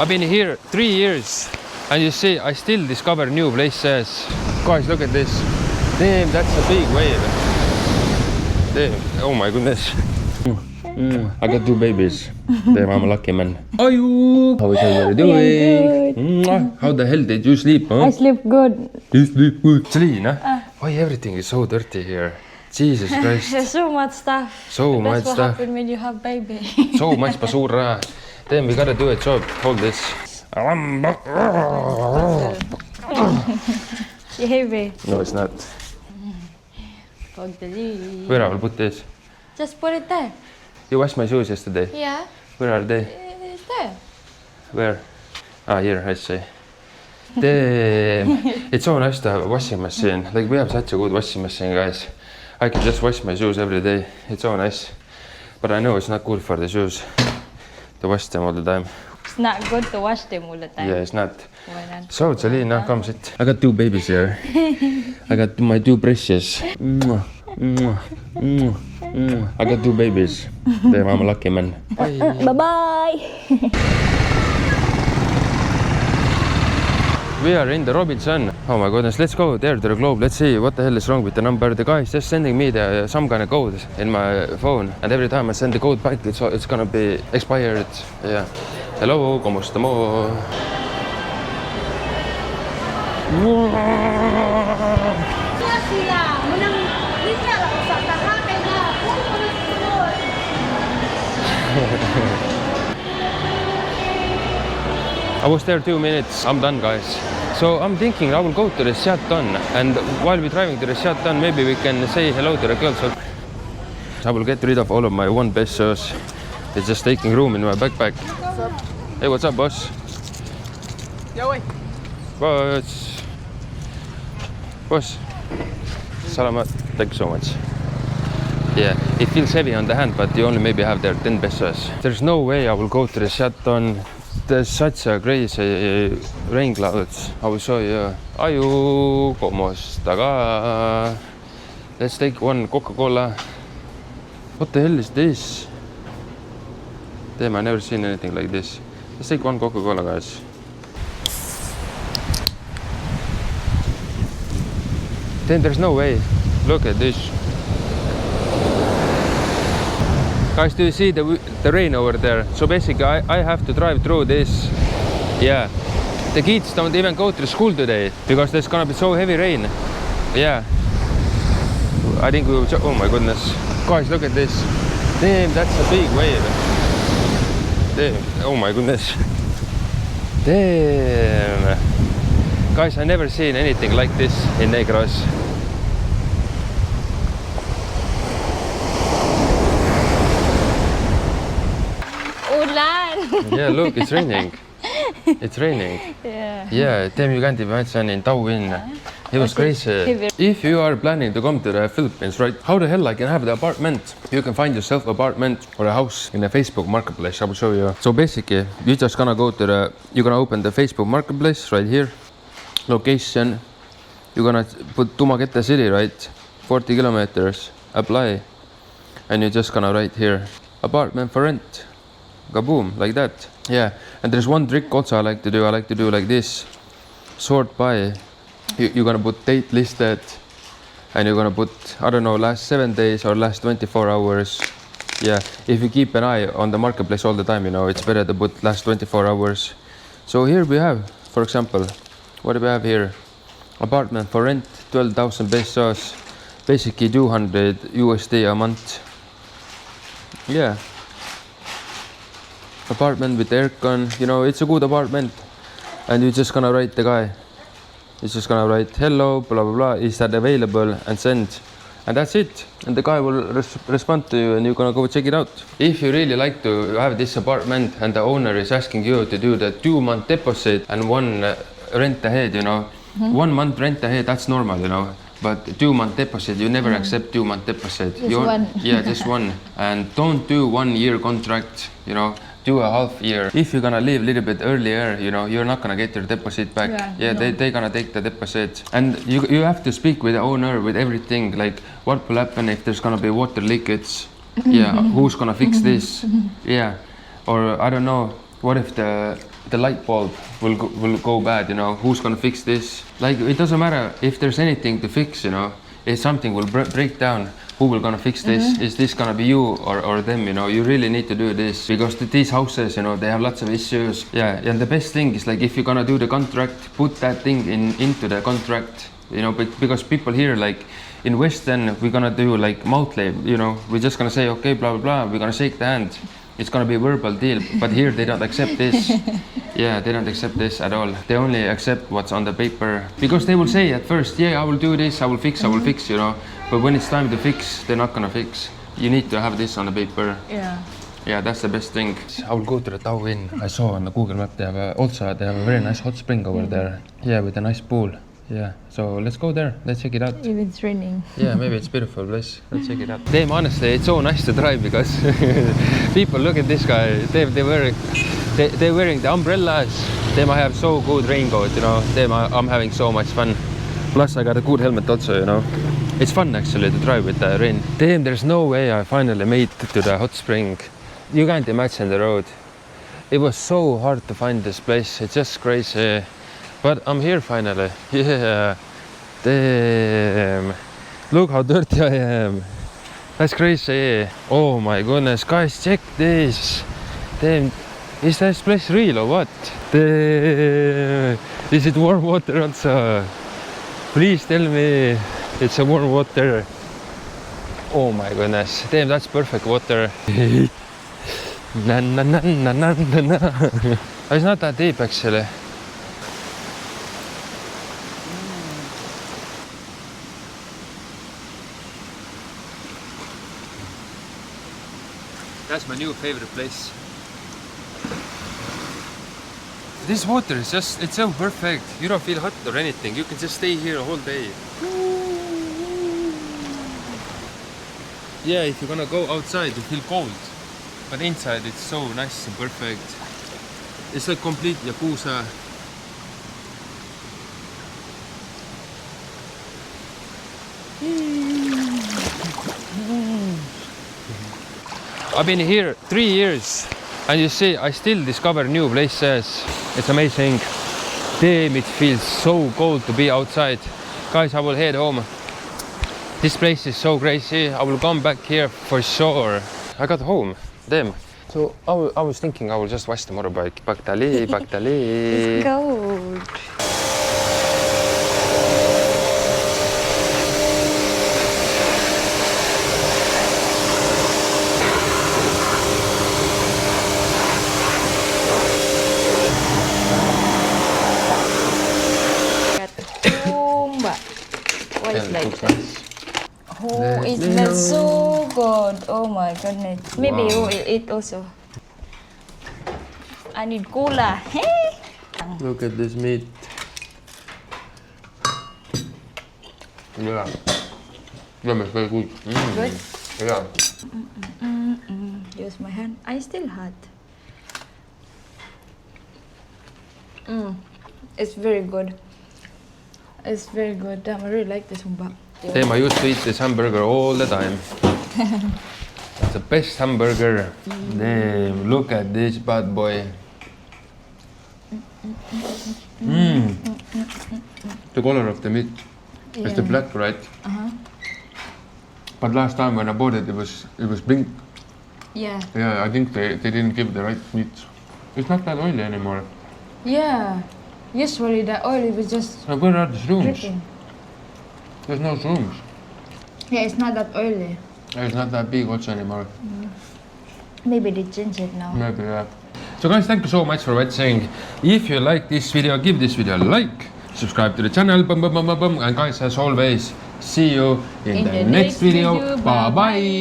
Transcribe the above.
I've been here 3 years. And you see, I still discover new places. Guys, look at this. Damn, that's a big wave. Damn, oh my goodness. I got 2 babies. Damn, I'm a lucky man. Are you? How is everybody doing? Good. How the hell did you sleep, huh? I sleep good. You sleep good. Selina, why everything is so dirty here? Jesus Christ. There's so much stuff. So much That's what stuff. happens when you have baby. So much basura. Damn, we gotta do a job. Hold this. Heavy. No, it's not. Where I will put this? Just put it there. You washed my shoes yesterday. Yeah. Where are they? It's there. Where? Ah, here, I see. Damn. It's so nice to have a washing machine. Like, we have such a good washing machine, guys. I can just wash my shoes every day. It's so nice. But I know it's not good for the shoes to wash them all the time. It's not good to wash them all the time. Yeah, it's not. Why not? So, Selina, come sit. I got 2 babies here. I got my 2 precious. I got 2 babies. Damn, I'm a lucky man. Bye-bye. We are in the Robinson. Oh my goodness, let's go there to the globe. Let's see what the hell is wrong with the number. The guy is just sending me some kind of code in my phone. And every time I send the code back, it's gonna be expired. Yeah. Hello, ¿cómo estamos? I was there 2 minutes. I'm done, guys. So I'm thinking I will go to the Shatan, and while we're driving to the Shatan, maybe we can say hello to the girls. I will get rid of all of my 1 pesos. It's just taking room in my backpack. What's up? Hey, what's up, boss? Yo, Boss. Boss. Salamat. Thank you so much. Yeah, it feels heavy on the hand, but you only maybe have there 10 pesos. There's no way I will go to the Shatan. There's such a crazy rain clouds. I will show you. Aju, ¿cómo está acá? Let's take 1 Coca-Cola. What the hell is this? Damn, I never seen anything like this. Let's take 1 Coca-Cola, guys. Then there's no way. Look at this. Guys, do you see the rain over there? So basically, I have to drive through this. Yeah. The kids don't even go to school today because there's gonna be so heavy rain. Yeah. I think we will. Oh my goodness. Guys, look at this. Damn, that's a big wave. Damn. Oh my goodness. Damn. Guys, I never seen anything like this in Negros. Yeah, look, it's raining. It's raining. Yeah, damn, you can't imagine in Typhoon. It was crazy. If you are planning to come to the Philippines, right, how the hell I can have the apartment? You can find yourself an apartment or a house in a Facebook marketplace. I will show you. So basically, you're just gonna go to you're gonna open the Facebook marketplace right here. Location. You're gonna put Tumakete City, right? 40 kilometers. Apply. And you're just gonna write here, apartment for rent. Kaboom, like that. Yeah, and there's 1 trick also I like to do. I like to do like this. Sort by. You're gonna put date listed, and you're gonna put, I don't know, last 7 days or last 24 hours. Yeah, if you keep an eye on the marketplace all the time, you know, it's better to put last 24 hours. So here we have, for example, what do we have here? Apartment for rent, 12,000 pesos, basically 200 USD a month. Yeah. Apartment with aircon, you know, it's a good apartment. And you're just gonna write the guy. It's just gonna write hello, blah blah blah, is that available, and send. And that's it. And the guy will respond to you and you're gonna go check it out. If you really like to have this apartment and the owner is asking you to do the 2-month deposit and 1 rent ahead, you know, 1 month rent ahead, that's normal, you know. But 2-month deposit, you never accept 2-month deposit. Just 1. Yeah, just 1. And don't do 1-year contract, you know. Do a half year. If you're gonna leave a little bit earlier, you know, you're not gonna get your deposit back. Yeah, no. They're gonna take the deposit. And you have to speak with the owner with everything, like what will happen if there's gonna be water leakage. Yeah, who's gonna fix this? Yeah, or I don't know, what if the the light bulb will go bad, you know. Who's gonna fix this? Like, it doesn't matter if there's anything to fix, you know. If something will break down, who will gonna fix this? Is this gonna be you or them, you know? You really need to do this because these houses, you know, they have lots of issues. Yeah, and the best thing is like if you're gonna do the contract, put that thing into the contract, you know, because people here, like in Western, we're gonna do like mouth label, you know, we're just gonna say, okay, blah, blah, blah, we're gonna shake the hand. It's gonna be a verbal deal, but here they don't accept this. Yeah, they don't accept this at all. They only accept what's on the paper because they will say at first, yeah, I will do this, I will fix, you know. But when it's time to fix, they're not gonna fix. You need to have this on the paper. Yeah. Yeah, that's the best thing. I will go to the Tao Inn. I saw on the Google map they have a very nice hot spring over there. Yeah, with a nice pool. Yeah, so let's go there. Let's check it out. If it's raining. Yeah, maybe it's beautiful place. Let's check it out. Damn, honestly, it's so nice to drive because people look at this guy. They're wearing the umbrellas. Damn, I have so good raincoat, you know. Damn, I'm having so much fun. Plus, I got a good helmet also, you know. It's fun actually to drive with the rain. Damn, there's no way I finally made it to the hot spring. You can't imagine the road. It was so hard to find this place. It's just crazy. But I'm here finally. Yeah. Damn. Look how dirty I am. That's crazy. Oh my goodness. Guys, check this. Damn. Is this place real or what? Damn. Is it warm water also? Please tell me it's a warm water. Oh my goodness. Damn, that's perfect water. Na na na na na na. It's not that deep actually. That's my new favorite place. This water is just, it's so perfect. You don't feel hot or anything. You can just stay here a whole day. Yeah, if you're gonna go outside, you feel cold. But inside, it's so nice and perfect. It's like complete jacuzzi. I've been here 3 years and you see I still discover new places. It's amazing. Damn, it feels so cold to be outside. Guys, I will head home. This place is so crazy. I will come back here for sure. I got home. Damn. So I was thinking I will just wash the motorbike. Baktali, baktali. It's cold. What is like this? Oh, it smells so good. Oh my goodness. Maybe you will eat also. I need cola. Hey. Look at this meat. Yeah. Yeah, it's very good. Good? Yeah. Use my hand. I still hot. It's very good. It's very good. Damn, I really like this one. Damn, I used to eat this hamburger all the time. It's the best hamburger. Damn, look at this bad boy. The color of the meat is the black, right? But last time when I bought it, it was pink. Yeah. Yeah, I think they didn't give the right meat. It's not that oily anymore. Yeah. Usually the oil was just So where are the shrooms? dripping. There's no shrooms. Yeah, it's not that oily. It's not that big also anymore. Maybe they changed it now. Maybe, yeah. So guys, thank you so much for watching. If you like this video, give this video a like. Subscribe to the channel. And guys, as always, see you in the next video. Bye bye.